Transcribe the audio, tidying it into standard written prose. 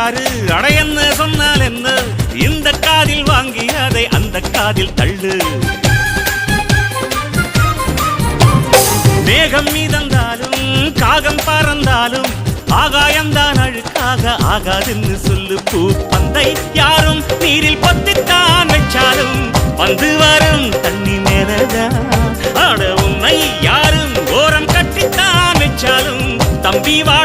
பாரு அடையன்னு சொன்னால் என்ன இந்த காதில் வாங்கி அதை அந்த காதில் தள்ளு மேகம் மீதந்தாலும் காகம் பறந்தாலும் ஆகாயம்தான் அழுக்காக ஆகாதுன்னு சொல்லு பூ பந்தை யாரும் நீரில் பொத்தித்தான் வச்சாலும் வந்து வரும் தண்ணி மேலதான் ஆட உன்னை யாரும் ஓரம் கட்டித்தான் வச்சாலும் தம்பி வா